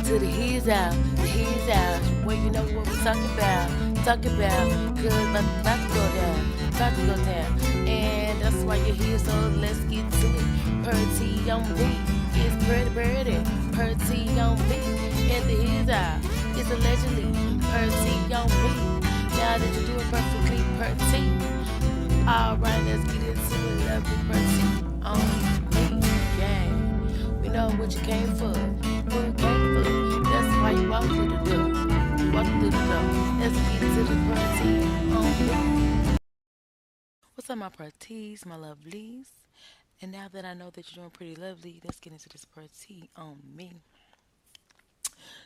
To the he's out. Well, you know what we're talking about. Talking about, cause about to go down. About to go down. And that's why you're here, so let's get to it. Pretty on me. It's pretty. Pretty on me. And the he's out. It's allegedly pretty on me. Now that you do it perfectly pretty. Alright, let's get into it. Lovely pretty on me. Gang. We know what you came for. What you came for. That's why you walk through the door. You walk through the door. Let's get to the party on me. What's up, my parties, my lovelies? And now that I know that you're doing pretty lovely, let's get into this party on me.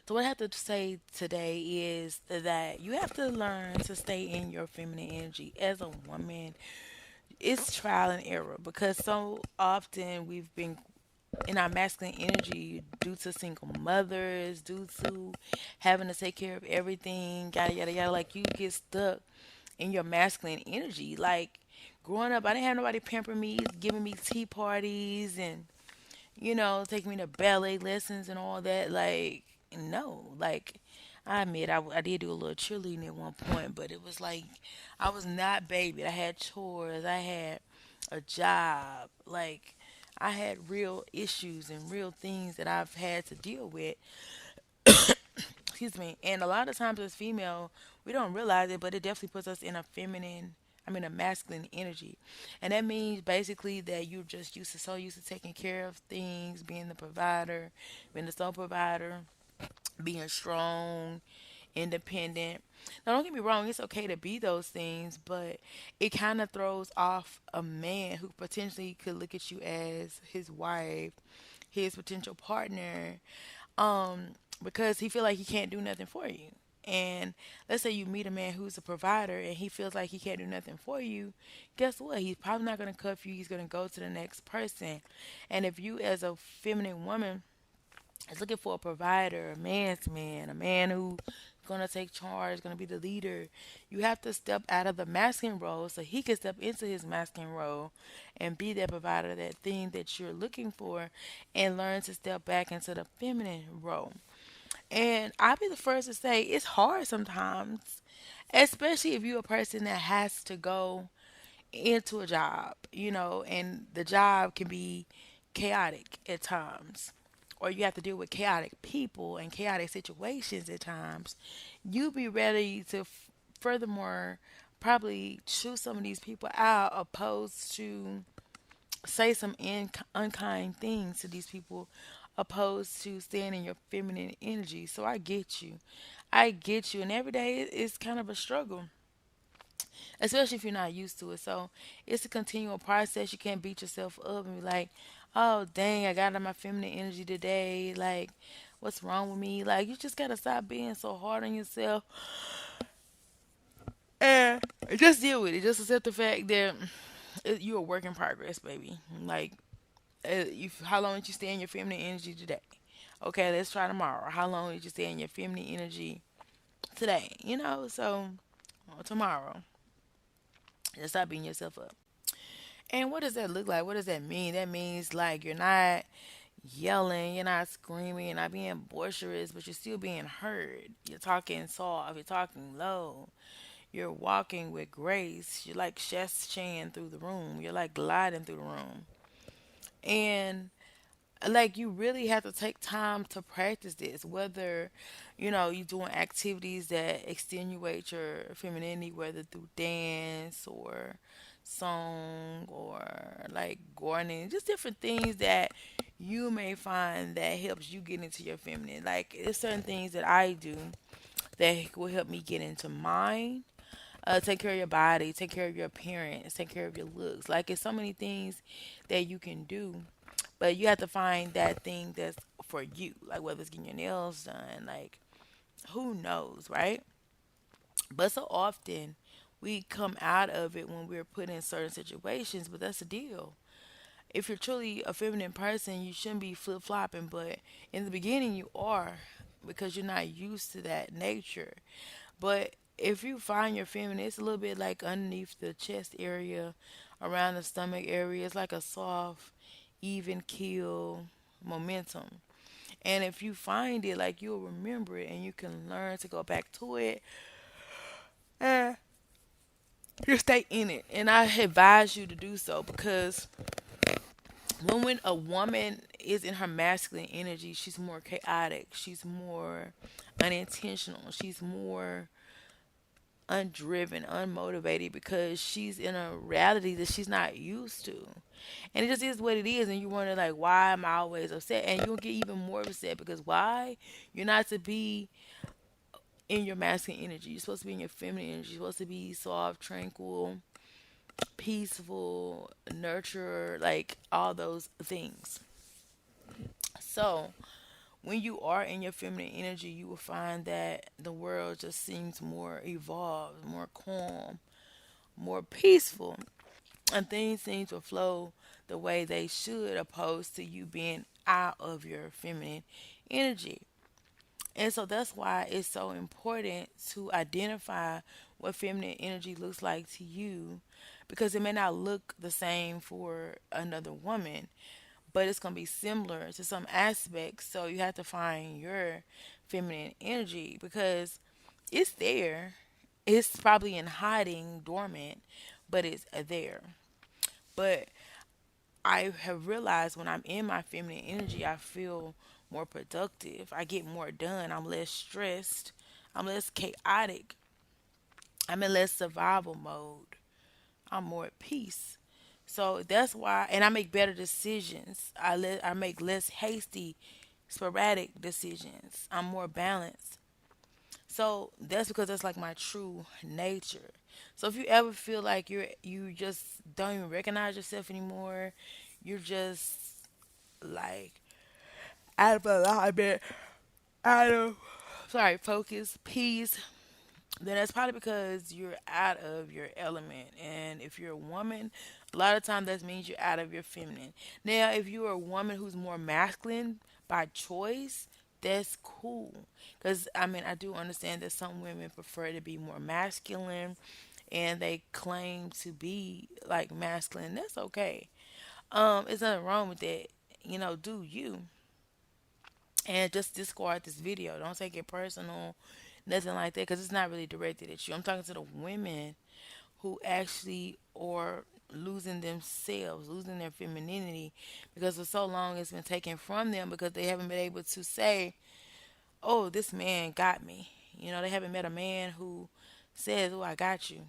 So, what I have to say today is that you have to learn to stay in your feminine energy as a woman. It's trial and error because so often we've been in our masculine energy due to single mothers, due to having to take care of everything, yada yada yada. Like you get stuck in your masculine energy. Like growing up, I didn't have nobody pamper me, giving me tea parties, and taking me to ballet lessons and all that. Like no, like I admit I did do a little cheerleading at one point, but it was like I was not baby. I had chores. I had a job. Like I had real issues and real things that I've had to deal with. Excuse me. And a lot of times as female, we don't realize it, but it definitely puts us in a feminine, I mean a masculine energy. And that means basically that you're just used to taking care of things, being the provider, being the sole provider, being strong, independent. Now, don't get me wrong, it's okay to be those things, but it kind of throws off a man who potentially could look at you as his wife, his potential partner, because he feel like he can't do nothing for you. And let's say you meet a man who's a provider and he feels like he can't do nothing for you. Guess what? He's probably not going to cuff you. He's going to go to the next person. And if you, as a feminine woman, is looking for a provider, a man's man, a man who's gonna take charge, gonna be the leader. You have to step out of the masculine role so he can step into his masculine role and be that provider, that thing that you're looking for, and learn to step back into the feminine role. And I'll be the first to say it's hard sometimes, especially if you're a person that has to go into a job, and the job can be chaotic at times, or you have to deal with chaotic people and chaotic situations at times. You be ready to, furthermore, probably choose some of these people out, opposed to say some unkind things to these people, opposed to staying in your feminine energy. So I get you. I get you. And every day it's kind of a struggle, especially if you're not used to it. So it's a continual process. You can't beat yourself up and be like, "Oh, dang, I got out of my feminine energy today. Like, what's wrong with me?" Like, you just gotta stop being so hard on yourself and just deal with it. Just accept the fact that you're a work in progress, baby. Like, how long did you stay in your feminine energy today? Okay, let's try tomorrow. How long did you stay in your feminine energy today? So tomorrow, just stop beating yourself up. And what does that look like? What does that mean? That means like you're not yelling, you're not screaming, you're not being boisterous, but you're still being heard. You're talking soft, you're talking low, you're walking with grace. You're like chest chan through the room. You're like gliding through the room. And like you really have to take time to practice this, whether you're doing activities that extenuate your femininity, whether through dance or song or like gardening, just different things that you may find that helps you get into your feminine. Like there's certain things that I do that will help me get into mine. Take care of your body, take care of your appearance, take care of your looks. Like it's so many things that you can do, but you have to find that thing that's for you. Like whether it's getting your nails done, like who knows, right? But so often we come out of it when we're put in certain situations, but that's the deal. If you're truly a feminine person, you shouldn't be flip flopping, but in the beginning you are because you're not used to that nature. But if you find your feminine, it's a little bit like underneath the chest area, around the stomach area. It's like a soft, even keel momentum. And if you find it, like you'll remember it and you can learn to go back to it and you stay in it. And I advise you to do so because when a woman is in her masculine energy, she's more chaotic, she's more unintentional, she's more undriven, unmotivated because she's in a reality that she's not used to. And it just is what it is. And you wonder, like, why am I always upset? And you'll get even more upset because why? You're not to be in your masculine energy. You're supposed to be in your feminine energy. You're supposed to be soft, tranquil, peaceful, nurturer, like all those things. So, when you are in your feminine energy, you will find that the world just seems more evolved, more calm, more peaceful, and things seem to flow the way they should, opposed to you being out of your feminine energy. And so that's why it's so important to identify what feminine energy looks like to you because it may not look the same for another woman, but it's going to be similar to some aspects. So you have to find your feminine energy because it's there. It's probably in hiding, dormant, but it's there. But I have realized when I'm in my feminine energy, I feel more productive. I get more done. I'm less stressed. I'm less chaotic. I'm in less survival mode. I'm more at peace. So that's why, and I make better decisions. I make less hasty, sporadic decisions. I'm more balanced. So that's because that's like my true nature. So if you ever feel like you just don't even recognize yourself anymore, you're just like out of alignment, out of sorry, focus, peace, then that's probably because you're out of your element. And if you're a woman, a lot of times that means you're out of your feminine. Now, if you're a woman who's more masculine by choice, that's cool. Because, I mean, I do understand that some women prefer to be more masculine and they claim to be like masculine. That's okay. There's nothing wrong with that. Do you. And just discard this video. Don't take it personal, nothing like that, because it's not really directed at you. I'm talking to the women who actually are losing themselves, losing their femininity, because for so long it's been taken from them because they haven't been able to say, "Oh, this man got me." They haven't met a man who says, "Oh, I got you.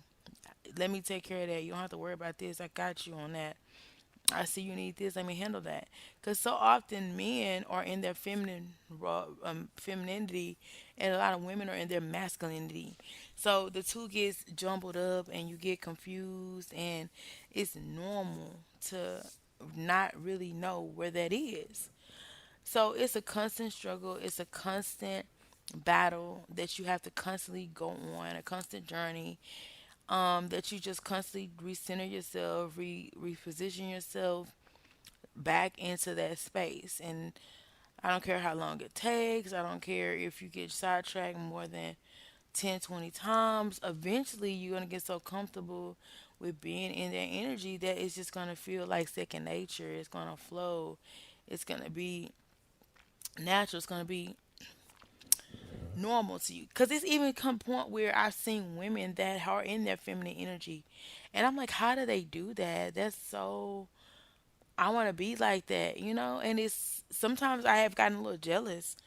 Let me take care of that. You don't have to worry about this. I got you on that." I see you need this. Let me handle that. Because so often men are in their feminine femininity, and a lot of women are in their masculinity. So the two gets jumbled up, and you get confused, and it's normal to not really know where that is. So it's a constant struggle. It's a constant battle that you have to constantly go on, a constant journey that you just constantly recenter yourself, reposition yourself back into that space. And I don't care how long it takes. I don't care if you get sidetracked more than 10, 20 times. Eventually, you're going to get so comfortable with being in that energy that it's just going to feel like second nature. It's going to flow. It's going to be natural. It's going to be normal to you. Because it's even come point where I've seen women that are in their feminine energy. And I'm like, how do they do that? That's so I want to be like that. And it's sometimes I have gotten a little jealous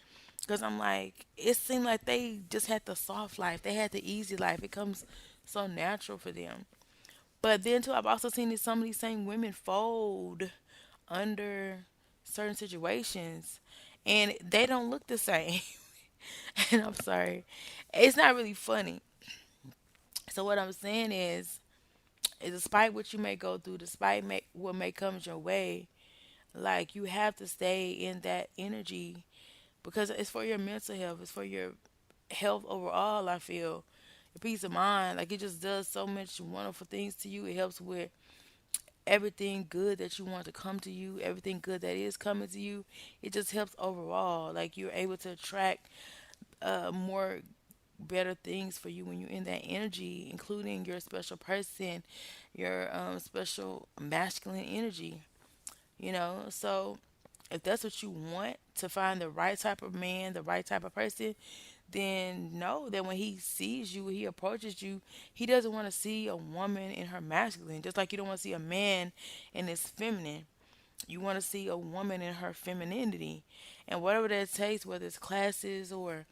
because I'm like, it seemed like they just had the soft life, they had the easy life. It comes so natural for them. But then too, I've also seen that some of these same women fold under certain situations, and they don't look the same. And I'm sorry, it's not really funny. So what I'm saying is despite what you may go through, despite what may come your way, like you have to stay in that energy because it's for your mental health, it's for your health overall, I feel. Your peace of mind. Like it just does so much wonderful things to you. It helps with everything good that you want to come to you, everything good that is coming to you. It just helps overall. Like you're able to attract more better things for you when you're in that energy, including your special person, your special masculine energy. So If that's what you want to find the right type of man, the right type of person, then know that when he sees you, he approaches you, he doesn't want to see a woman in her masculine, just like you don't want to see a man in his feminine. You want to see a woman in her femininity. And whatever that takes, whether it's classes or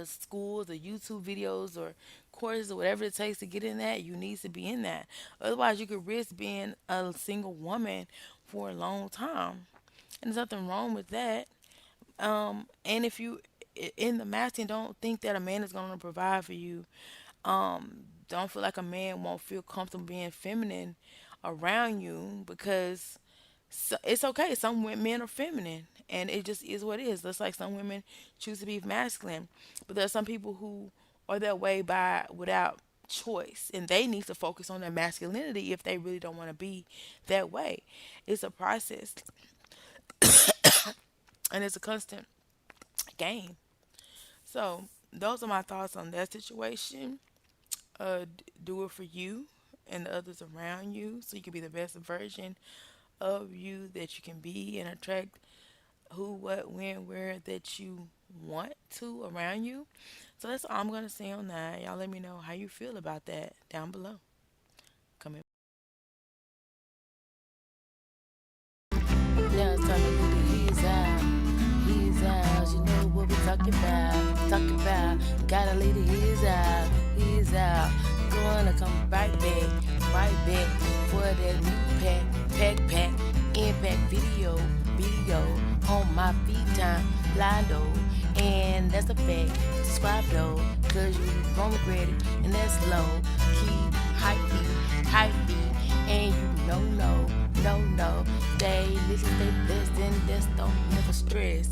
schools or YouTube videos or courses or whatever it takes to get in that, you need to be in that. Otherwise, you could risk being a single woman for a long time. And there's nothing wrong with that. And if you in the masculine, don't think that a man is going to provide for you. Don't feel like a man won't feel comfortable being feminine around you because it's okay. Some men are feminine, and it just is what it is. Just like some women choose to be masculine, but there are some people who are that way by without choice, and they need to focus on their masculinity if they really don't want to be that way. It's a process, and it's a constant game. So those are my thoughts on that situation. Do it for you and the others around you, so you can be the best version of you that you can be and attract who, what, when, where that you want to around you. So that's all I'm gonna say on that. Y'all let me know how you feel about that down below. Comment. Now it's time to look at his out. His out. You know what we talking about. Talking about. Gotta lead his out. His out. Gonna come right back. Right back for that new pack. Impact video on my feed time, Lindo, and that's a fact. Subscribe though, cause you won't regret it, and that's low key, hype beat, and you no, stay listen, stay blessed, and that's don't never stress.